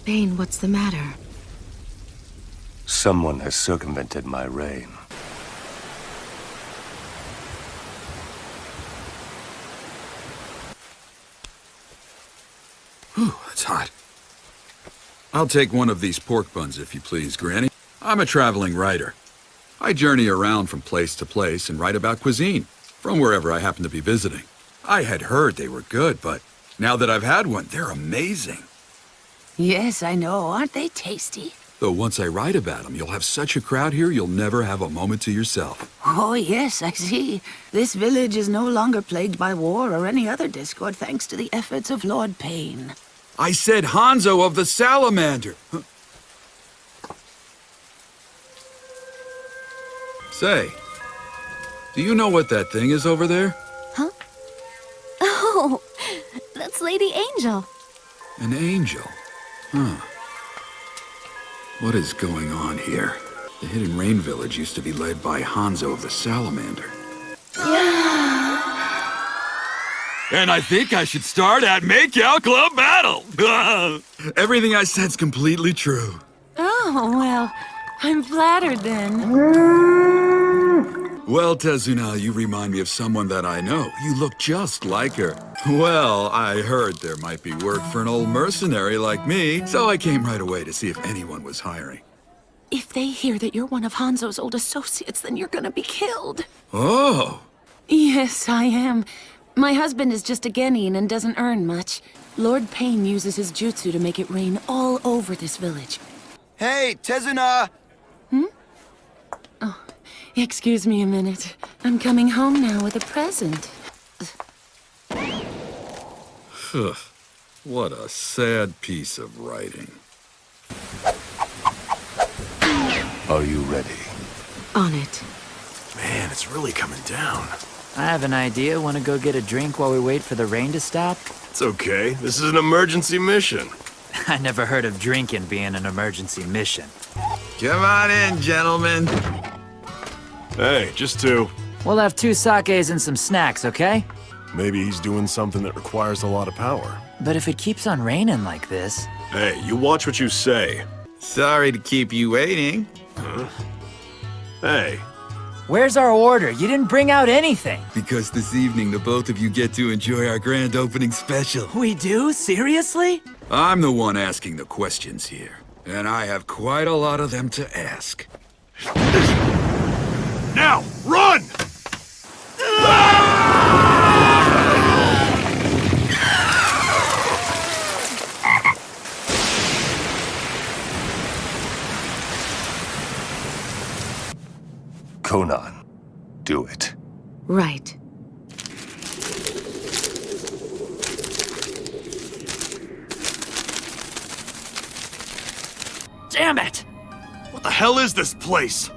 Pain, what's the matter? Someone has circumvented my reign. Whew, that's hot. I'll take one of these pork buns, if you please, Granny. I'm a traveling writer. I journey around from place to place and write about cuisine, from wherever I happen to be visiting. I had heard they were good, but now that I've had one, they're amazing. Yes, I know. Aren't they tasty? Though once I write about them, you'll have such a crowd here, you'll never have a moment to yourself. Oh, yes, I see. This village is no longer plagued by war or any other discord thanks to the efforts of Lord Pain. I said Hanzō of the Salamander. Huh. Say, do you know what that thing is over there? Huh? Oh, that's Lady Angel. An angel? Huh. What is going on here? The Hidden Rain Village used to be led by Hanzō of the Salamander. And I think I should start at Make-Out Club Battle! Everything I said's completely true. Oh, well, I'm flattered then. Well, Tsunade, you remind me of someone that I know. You look just like her. Well, I heard there might be work for an old mercenary like me, so I came right away to see if anyone was hiring. If they hear that you're one of Hanzo's old associates, then you're gonna be killed. Oh! Yes, I am. My husband is just a genin and doesn't earn much. Lord Pain uses his jutsu to make it rain all over this village. Hey, Tsunade! Oh, excuse me a minute. I'm coming home now with a present. What a sad piece of writing. Are you ready? On it. Man, it's really coming down. I have an idea. Want to go get a drink while we wait for the rain to stop? It's okay. This is an emergency mission. I never heard of drinking being an emergency mission. Come on in, gentlemen. Hey, just two. We'll have 2 sakes and some snacks, okay? Maybe he's doing something that requires a lot of power. But if it keeps on raining like this... Hey, you watch what you say. Sorry to keep you waiting. Huh? Hey. Where's our order? You didn't bring out anything. Because this evening, the both of you get to enjoy our grand opening special. We do? Seriously? I'm the one asking the questions here, and I have quite a lot of them to ask. Now, run! Konan, do it. Right. Damn it! What the hell is this place?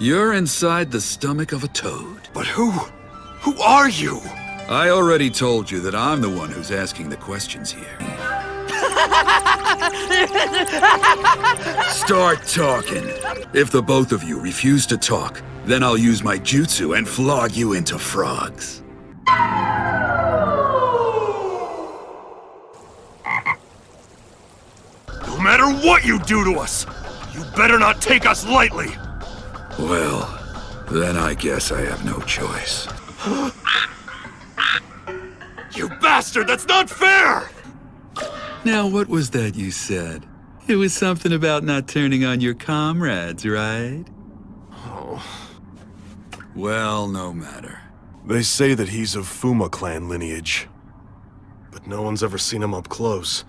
You're inside the stomach of a toad. But who are you? I already told you that I'm the one who's asking the questions here. Start talking. If the both of you refuse to talk, then I'll use my jutsu and flog you into frogs. No matter what you do to us, you better not take us lightly. Well, then I guess I have no choice. You bastard, that's not fair! Now, what was that you said? It was something about not turning on your comrades, right? Oh. Well, no matter. They say that he's of Fuma clan lineage, but no one's ever seen him up close.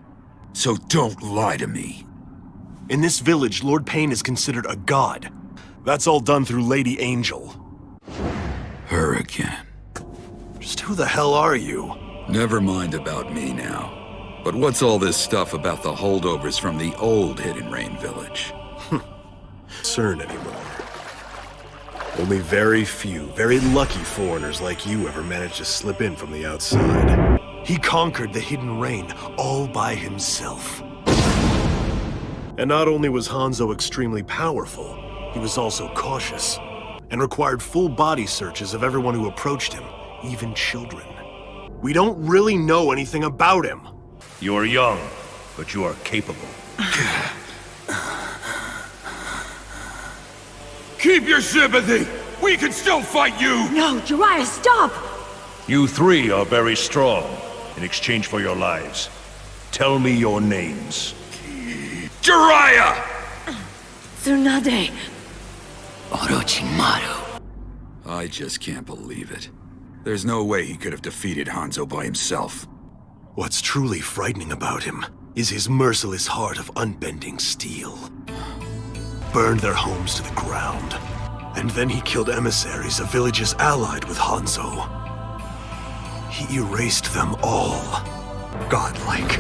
So don't lie to me. In this village, Lord Pain is considered a god. That's all done through Lady Angel. Her again. Just who the hell are you? Never mind about me now. But what's all this stuff about the holdovers from the old Hidden Rain Village? Concern anymore. Only very few, very lucky foreigners like you ever managed to slip in from the outside. He conquered the Hidden Rain all by himself. And not only was Hanzō extremely powerful, he was also cautious, and required full body searches of everyone who approached him, even children. We don't really know anything about him. You are young, but you are capable. Keep your sympathy! We can still fight you! No, Jiraiya, stop! You three are very strong. In exchange for your lives, tell me your names. Jiraiya! Tsunade. Orochimaru. I just can't believe it. There's no way he could have defeated Hanzō by himself. What's truly frightening about him is his merciless heart of unbending steel. Burned their homes to the ground. And then he killed emissaries of villages allied with Hanzō. He erased them all. Godlike.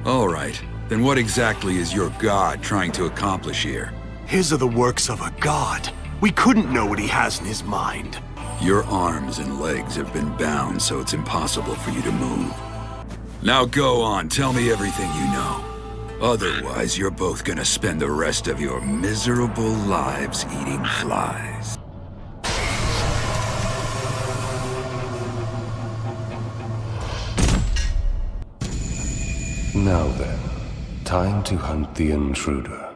All right, then what exactly is your god trying to accomplish here? His are the works of a god. We couldn't know what he has in his mind. Your arms and legs have been bound, so it's impossible for you to move. Now go on, tell me everything you know. Otherwise, you're both gonna spend the rest of your miserable lives eating flies. Now then, time to hunt the intruder.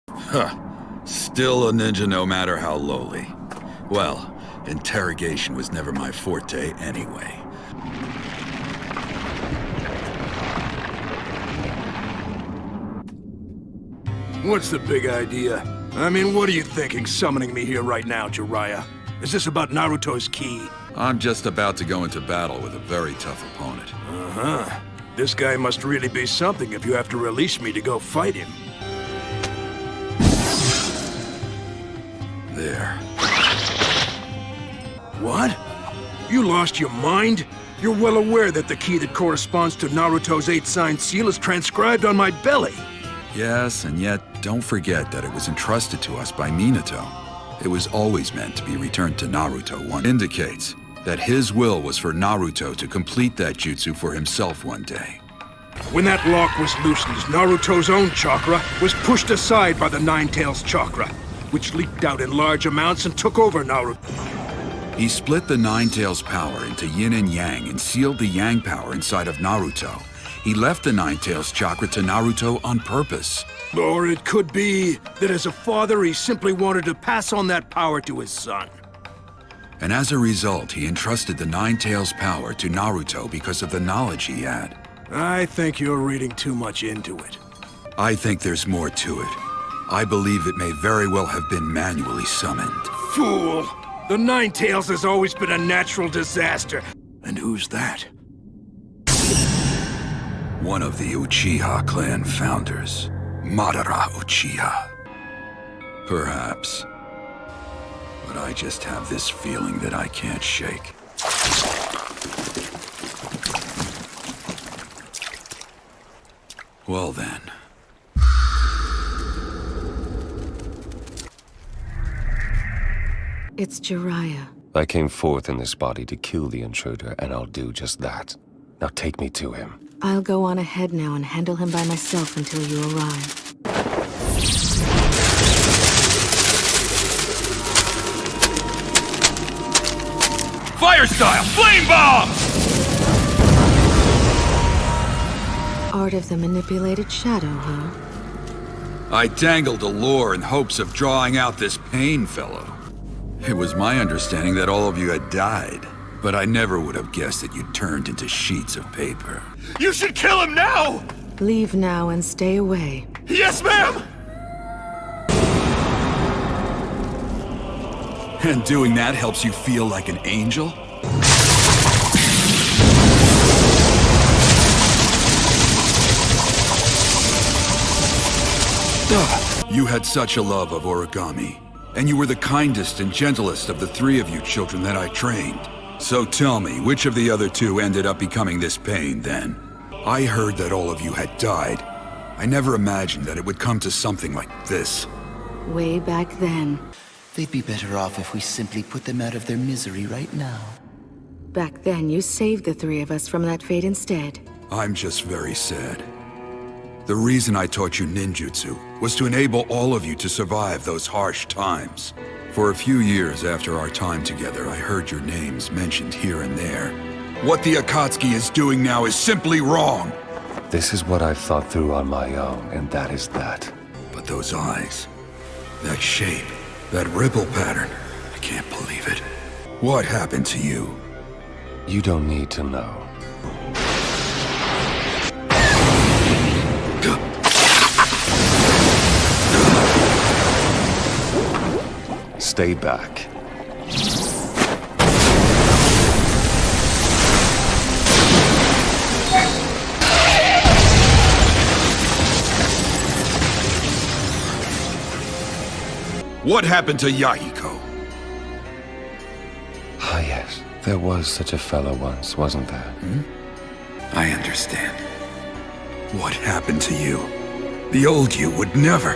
Huh. Still a ninja no matter how lowly. Well, interrogation was never my forte anyway. What's the big idea? I mean, what are you thinking summoning me here right now, Jiraiya? Is this about Naruto's ki? I'm just about to go into battle with a very tough opponent. Uh-huh. This guy must really be something if you have to release me to go fight him. There. What? You lost your mind? You're well aware that the key that corresponds to Naruto's 8-signed seal is transcribed on my belly. Yes, and yet, don't forget that it was entrusted to us by Minato. It was always meant to be returned to Naruto. One indicates that his will was for Naruto to complete that jutsu for himself one day. When that lock was loosened, Naruto's own chakra was pushed aside by the Nine-Tails chakra, which leaked out in large amounts and took over Naruto. He split the Nine-Tails power into yin and yang and sealed the yang power inside of Naruto. He left the Nine-Tails chakra to Naruto on purpose. Or it could be that as a father, he simply wanted to pass on that power to his son. And as a result, he entrusted the Nine-Tails power to Naruto because of the knowledge he had. I think you're reading too much into it. I think there's more to it. I believe it may very well have been manually summoned. Fool! The Nine-Tails has always been a natural disaster. And who's that? One of the Uchiha clan founders, Madara Uchiha. Perhaps. But I just have this feeling that I can't shake. Well then. It's Jiraiya. I came forth in this body to kill the intruder, and I'll do just that. Now take me to him. I'll go on ahead now and handle him by myself until you arrive. Fire style! Flame bomb! Art of the manipulated shadow, huh? I dangled a lure in hopes of drawing out this Pain fellow. It was my understanding that all of you had died, but I never would have guessed that you'd turned into sheets of paper. You should kill him now! Leave now and stay away. Yes, ma'am! And doing that helps you feel like an angel? You had such a love of origami, and you were the kindest and gentlest of the three of you children that I trained. So tell me, which of the other two ended up becoming this Pain, then? I heard that all of you had died. I never imagined that it would come to something like this. Way back then. They'd be better off if we simply put them out of their misery right now. Back then, you saved the three of us from that fate instead. I'm just very sad. The reason I taught you ninjutsu was to enable all of you to survive those harsh times. For a few years after our time together, I heard your names mentioned here and there. What the Akatsuki is doing now is simply wrong. This is what I've thought through on my own, and that is that. But those eyes, that shape, that ripple pattern, I can't believe it. What happened to you? You don't need to know. Stay back. What happened to Yahiko? Ah, yes. There was such a fellow once, wasn't there? I understand. What happened to you? The old you would never.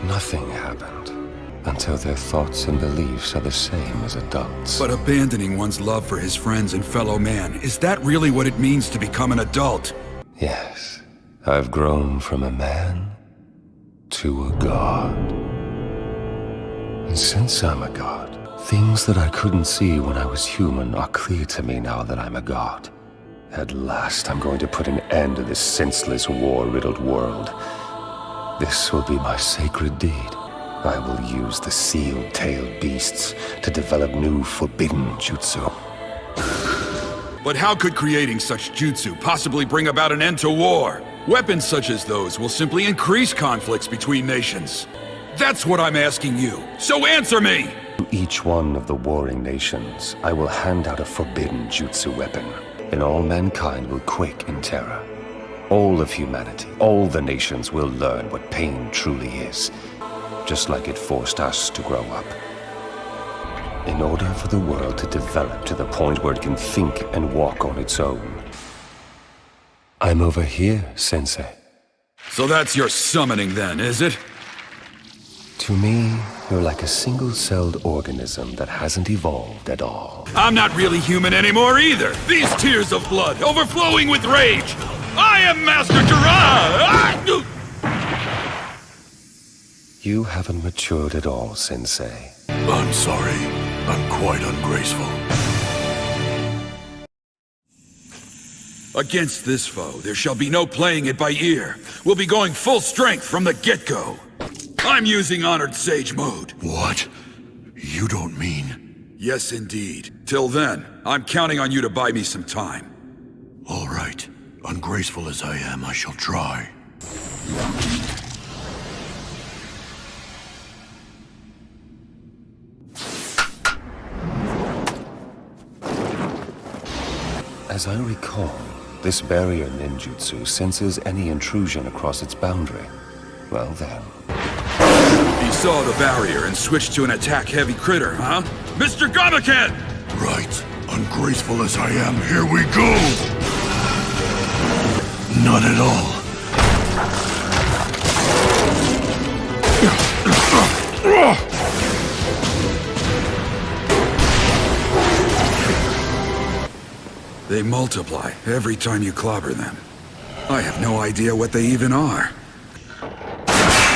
Nothing happened. Until their thoughts and beliefs are the same as adults. But abandoning one's love for his friends and fellow man, is that really what it means to become an adult? Yes. I've grown from a man to a god. And since I'm a god, things that I couldn't see when I was human are clear to me now that I'm a god. At last, I'm going to put an end to this senseless, war-riddled world. This will be my sacred deed. I will use the sealed-tailed beasts to develop new forbidden jutsu. But how could creating such jutsu possibly bring about an end to war? Weapons such as those will simply increase conflicts between nations. That's what I'm asking you, so answer me! To each one of the warring nations, I will hand out a forbidden jutsu weapon, and all mankind will quake in terror. All of humanity, all the nations will learn what pain truly is, just like it forced us to grow up. In order for the world to develop to the point where it can think and walk on its own. I'm over here, Sensei. So that's your summoning then, is it? To me, you're like a single-celled organism that hasn't evolved at all. I'm not really human anymore either! These tears of blood, overflowing with rage! I am Master Jiraiya! You haven't matured at all, Sensei. I'm sorry. I'm quite ungraceful. Against this foe, there shall be no playing it by ear. We'll be going full strength from the get-go. I'm using Honored Sage mode. What? You don't mean... Yes, indeed. Till then, I'm counting on you to buy me some time. All right. Ungraceful as I am, I shall try. As I recall, this barrier ninjutsu senses any intrusion across its boundary. Well then... You saw the barrier and switched to an attack-heavy critter, huh? Mr. Gamaken! Right. Ungraceful as I am, here we go! Not at all. They multiply every time you clobber them. I have no idea what they even are.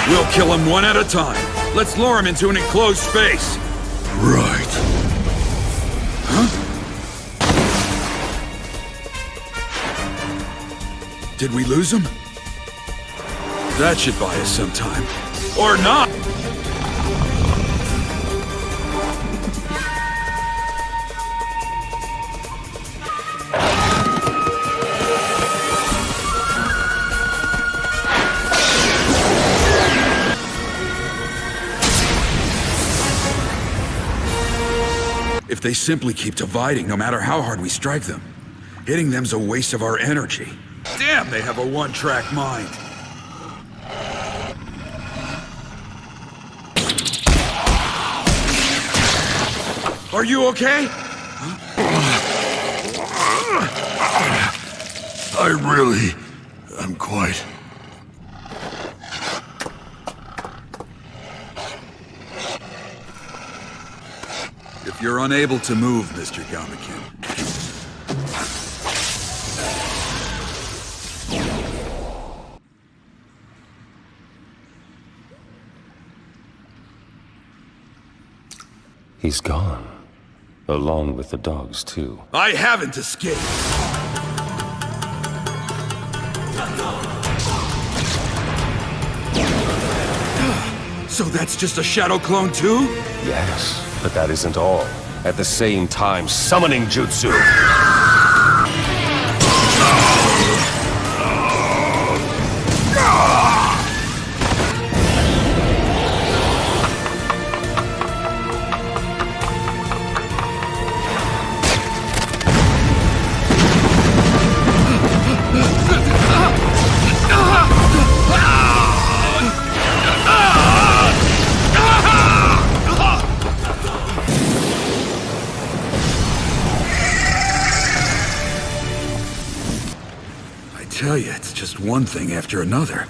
We'll kill them one at a time. Let's lure them into an enclosed space. Right. Huh? Did we lose them? That should buy us some time. Or not! If they simply keep dividing, no matter how hard we strike them, hitting them's a waste of our energy. Damn, they have a one-track mind. Are you okay? I really am quite... If you're unable to move, Mr. Gamaken. He's gone. Along with the dogs, too. I haven't escaped! So that's just a shadow clone too? Yes, but that isn't all. At the same time, summoning jutsu! I tell you, it's just one thing after another.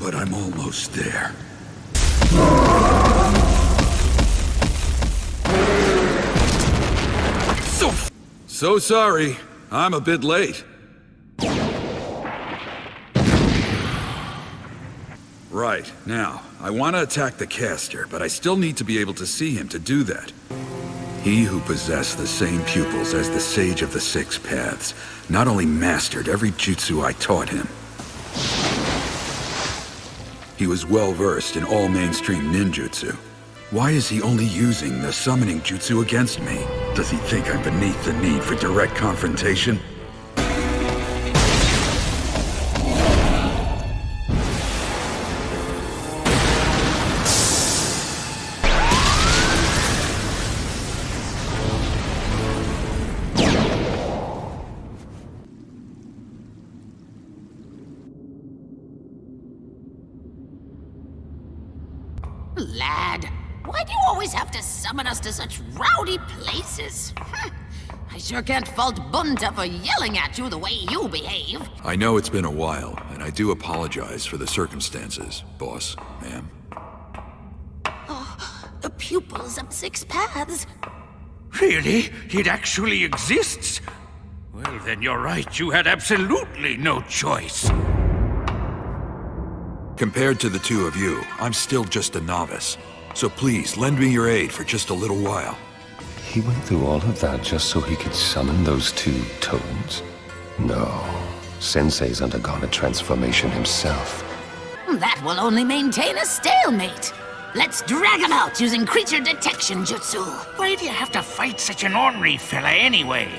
But I'm almost there. So sorry. I'm a bit late. Right, now, I want to attack the caster, but I still need to be able to see him to do that. He who possessed the same pupils as the Sage of the Six Paths not only mastered every jutsu I taught him, he was well-versed in all mainstream ninjutsu. Why is he only using the summoning jutsu against me? Does he think I'm beneath the need for direct confrontation? Lad, why do you always have to summon us to such rowdy places? I sure can't fault Bunta for yelling at you the way you behave. I know it's been a while, and I do apologize for the circumstances, boss, ma'am. Oh, the pupils of Six Paths. Really? It actually exists? Well, then you're right. You had absolutely no choice. Compared to the two of you, I'm still just a novice. So please, lend me your aid for just a little while. He went through all of that just so he could summon those two toads? No. Sensei's undergone a transformation himself. That will only maintain a stalemate. Let's drag him out using creature detection jutsu. Why do you have to fight such an ornery fella anyway?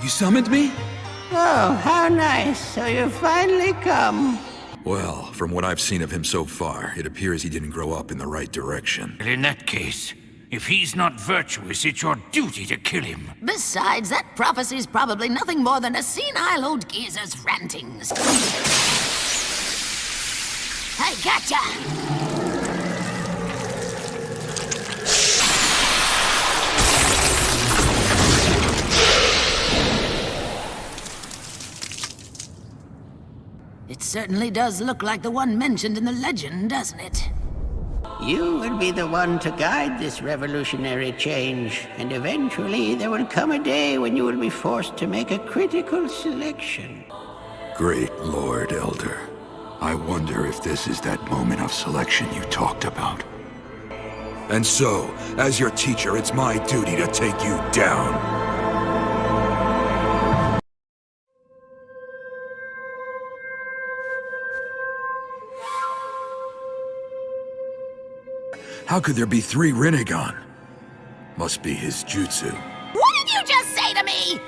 You summoned me? Oh, how nice. So you've finally come. Well, from what I've seen of him so far, it appears he didn't grow up in the right direction. In that case, if he's not virtuous, it's your duty to kill him. Besides, that prophecy's probably nothing more than a senile old geezer's rantings. I gotcha! It certainly does look like the one mentioned in the legend, doesn't it? You will be the one to guide this revolutionary change, and eventually there will come a day when you will be forced to make a critical selection. Great Lord Elder. I wonder if this is that moment of selection you talked about. And so, as your teacher, it's my duty to take you down. How could there be 3 Rinnegan? Must be his jutsu. What did you just say to me?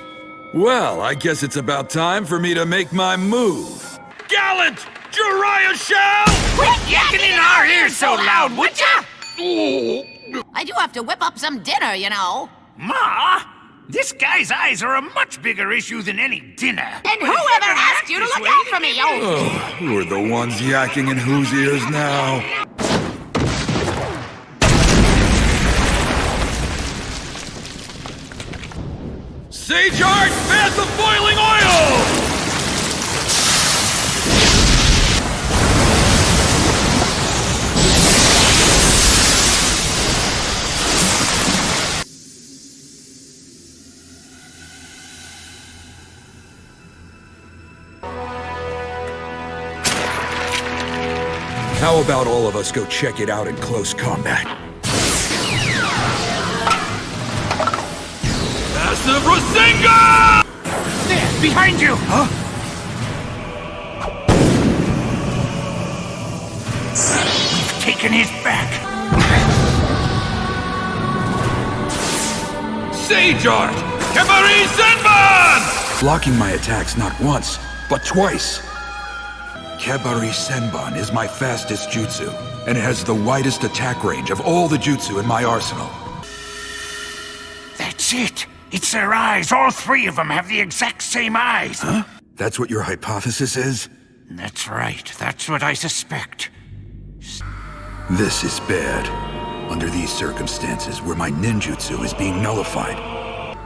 Well, I guess it's about time for me to make my move. Gallant Jiraiya shall! Quit yakking in our ears so loud, would ya? I do have to whip up some dinner, you know. Ma, this guy's eyes are a much bigger issue than any dinner. And whoever asked you to look out for me, Who are the ones yakking in whose ears now? Sage Art, Path of Boiling Oil! How about all of us go check it out in close combat? Massive Rasengan! There, behind you! Huh? We've taken his back. Sage Art! Kemari Senban! Blocking my attacks not once, but twice. Kebari Senban is my fastest jutsu, and it has the widest attack range of all the jutsu in my arsenal. That's it! It's their eyes! All three of them have the exact same eyes! Huh? That's what your hypothesis is? That's right. That's what I suspect. This is bad. Under these circumstances, where my ninjutsu is being nullified,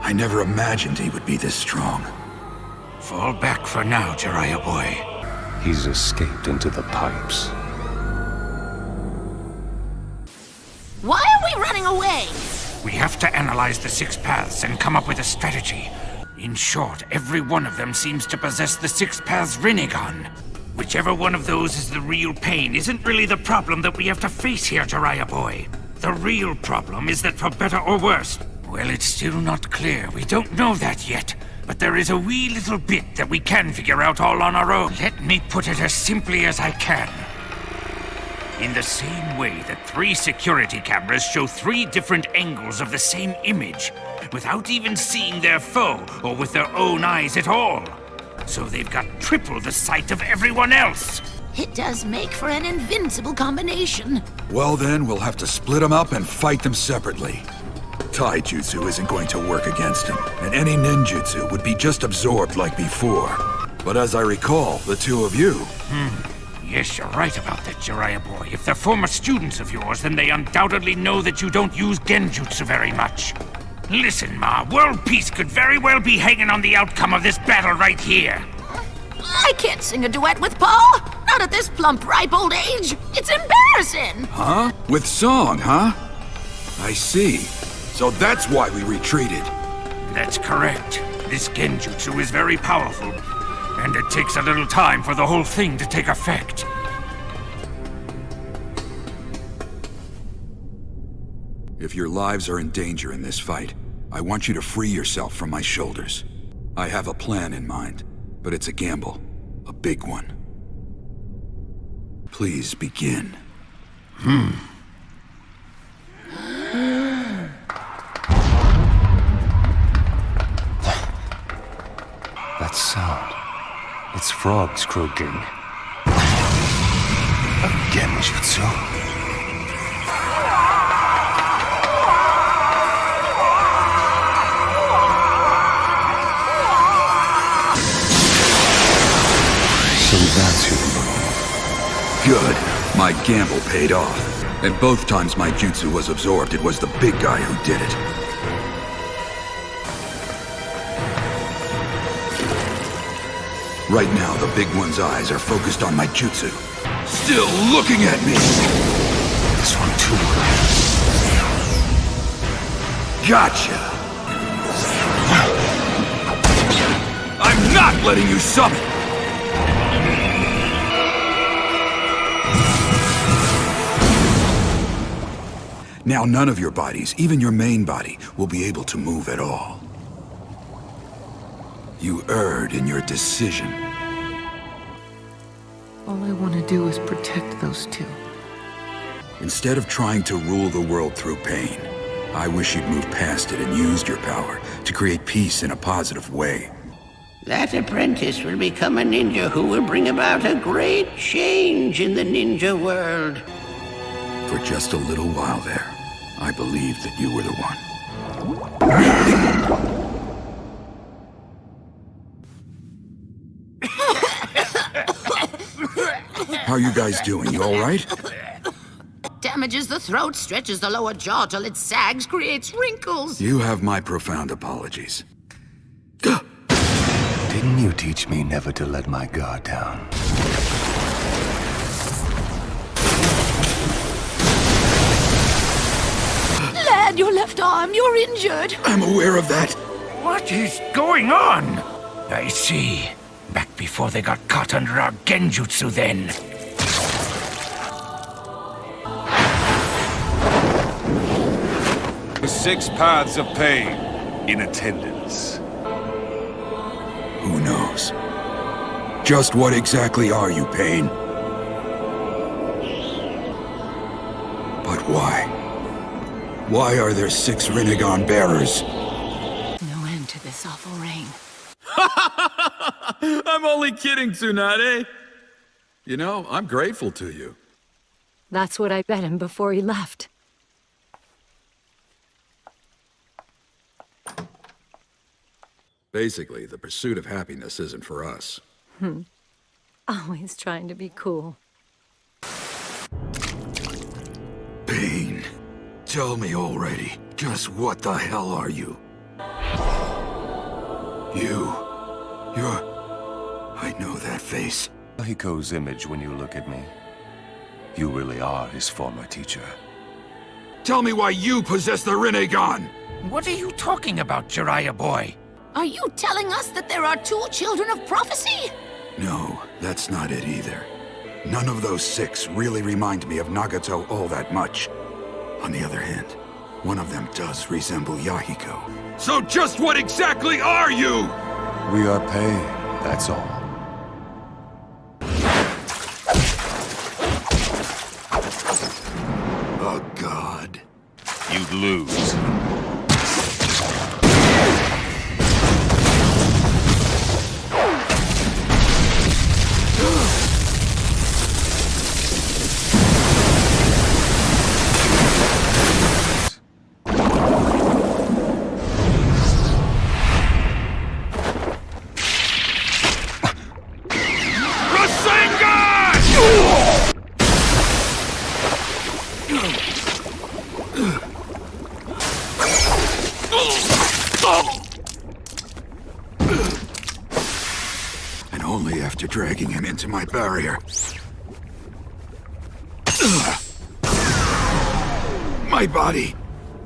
I never imagined he would be this strong. Fall back for now, Jiraiya boy. He's escaped into the pipes. Why are we running away? We have to analyze the 6 paths and come up with a strategy. In short, every one of them seems to possess the 6 paths Rinnegan. Whichever one of those is the real pain isn't really the problem that we have to face here, Jiraiya boy. The real problem is that for better or worse, well, it's still not clear. We don't know that yet. But there is a wee little bit that we can figure out all on our own. Let me put it as simply as I can. In the same way that 3 security cameras show 3 different angles of the same image, without even seeing their foe or with their own eyes at all. So they've got triple the sight of everyone else. It does make for an invincible combination. Well then, we'll have to split them up and fight them separately. Taijutsu isn't going to work against him, and any ninjutsu would be just absorbed like before. But as I recall, the two of you... Yes, you're right about that, Jiraiya boy. If they're former students of yours, then they undoubtedly know that you don't use genjutsu very much. Listen, Ma, world peace could very well be hanging on the outcome of this battle right here. I can't sing a duet with Paul. Not at this plump, ripe old age. It's embarrassing. Huh? With song, huh? I see. So that's why we retreated. That's correct. This genjutsu is very powerful, and it takes a little time for the whole thing to take effect. If your lives are in danger in this fight, I want you to free yourself from my shoulders. I have a plan in mind, but it's a gamble. A big one. Please begin. That sound. It's frogs croaking. A genjutsu. So that's your move. Good. My gamble paid off. And both times my jutsu was absorbed, it was the big guy who did it. Right now, the big one's eyes are focused on my jutsu. Still looking at me! This one too. Gotcha! I'm not letting you summon! Now none of your bodies, even your main body, will be able to move at all. You erred in your decision. All I want to do is protect those two. Instead of trying to rule the world through pain, I wish you'd moved past it and used your power to create peace in a positive way. That apprentice will become a ninja who will bring about a great change in the ninja world. For just a little while there, I believed that you were the one. How are you guys doing? You all right? Damages the throat, stretches the lower jaw till it sags, creates wrinkles. You have my profound apologies. Didn't you teach me never to let my guard down? Lad, your left arm, you're injured. I'm aware of that. What is going on? I see. Back before they got caught under our genjutsu then. The 6 paths of pain in attendance. this? Who knows? Just what exactly are you, Pain? But why? Why are there 6 Rinnegan bearers? No end to this awful rain. I'm only kidding, Tsunade. You know, I'm grateful to you. That's what I bet him before he left. Basically, the pursuit of happiness isn't for us. Always trying to be cool. Pain. Tell me already, just what the hell are you? You're... I know that face. Yahiko's image when you look at me. You really are his former teacher. Tell me why you possess the Rinnegan! What are you talking about, Jiraiya boy? Are you telling us that there are 2 children of prophecy? No, that's not it either. None of those 6 really remind me of Nagato all that much. On the other hand, one of them does resemble Yahiko. So just what exactly are you? We are paid, that's all. Oh, God. You'd lose. And only after dragging him into my barrier. My body,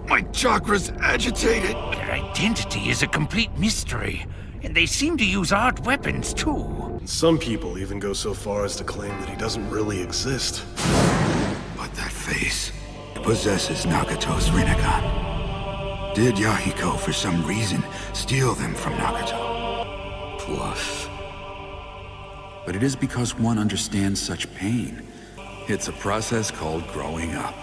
my chakras agitated. Their identity is a complete mystery, and they seem to use odd weapons too. Some people even go so far as to claim that he doesn't really exist. But that face possesses Nagato's Rinnegan. Did Yahiko, for some reason, steal them from Nagato? Plus... But it is because one understands such pain. It's a process called growing up.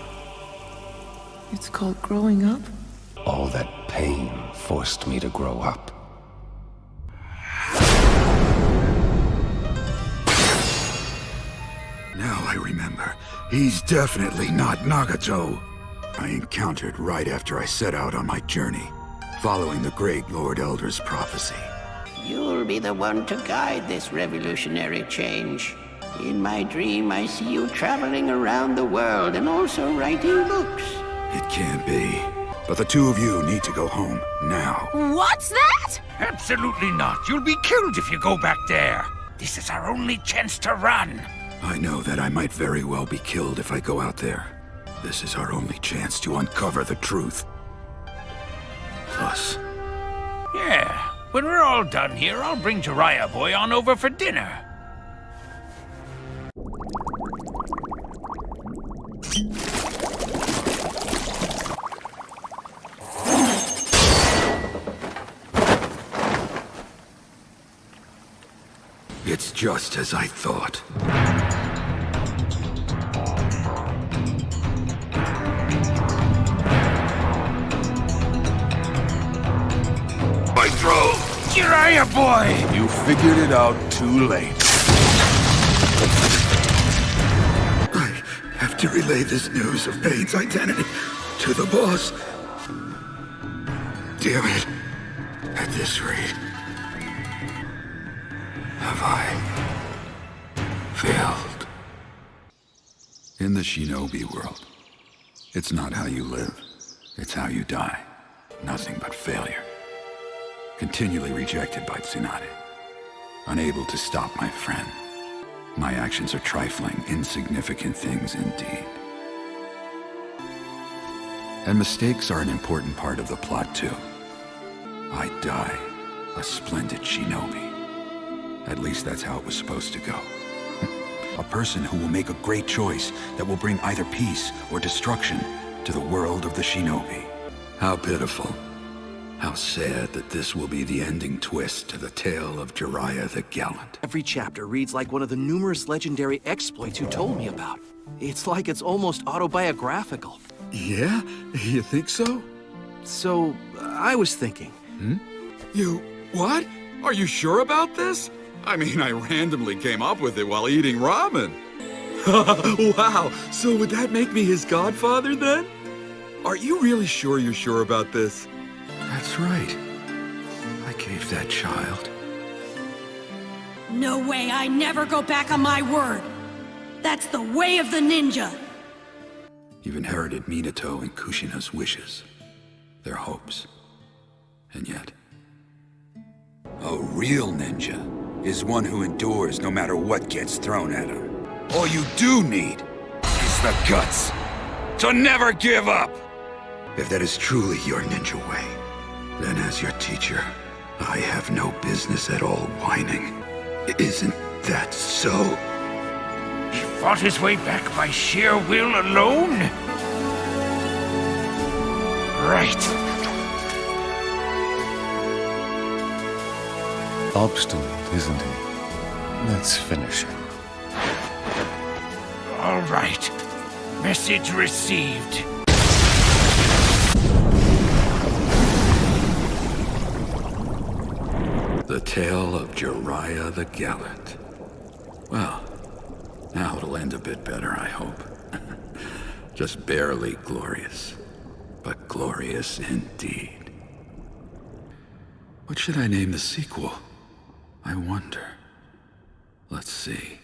It's called growing up? All that pain forced me to grow up. Now I remember. He's definitely not Nagato. I encountered right after I set out on my journey, following the great Lord Elder's prophecy. You'll be the one to guide this revolutionary change. In my dream, I see you traveling around the world and also writing books. It can't be. But the 2 of you need to go home, now. What's that? Absolutely not. You'll be killed if you go back there. This is our only chance to run. I know that I might very well be killed if I go out there. This is our only chance to uncover the truth. Plus... Yeah, when we're all done here, I'll bring Jiraiya boy on over for dinner. It's just as I thought. My throat! Jiraiya boy! You figured it out too late. I have to relay this news of Pain's identity to the boss. Damn it. At this rate, have I failed? In the shinobi world, it's not how you live, it's how you die. Nothing but failure. Continually rejected by Tsunade. Unable to stop my friend. My actions are trifling, insignificant things indeed. And mistakes are an important part of the plot too. I die a splendid shinobi. At least that's how it was supposed to go. A person who will make a great choice that will bring either peace or destruction to the world of the shinobi. How pitiful. How sad that this will be the ending twist to the tale of Jiraiya the Gallant. Every chapter reads like one of the numerous legendary exploits you told me about. It's like it's almost autobiographical. Yeah? You think so? So, I was thinking. You... what? Are you sure about this? I mean, I randomly came up with it while eating ramen. Wow, so would that make me his godfather then? Are you really sure you're sure about this? That's right. I gave that child. No way, I never go back on my word. That's the way of the ninja. You've inherited Minato and Kushina's wishes, their hopes. And yet, a real ninja is one who endures no matter what gets thrown at him. All you do need is the guts to never give up. If that is truly your ninja way, then as your teacher, I have no business at all whining. Isn't that so? He fought his way back by sheer will alone? Right. Obstinate, isn't he? Let's finish him. All right. Message received. The tale of Jiraiya the Gallant. Well, now it'll end a bit better, I hope. Just barely glorious, but glorious indeed. What should I name the sequel? I wonder. Let's see.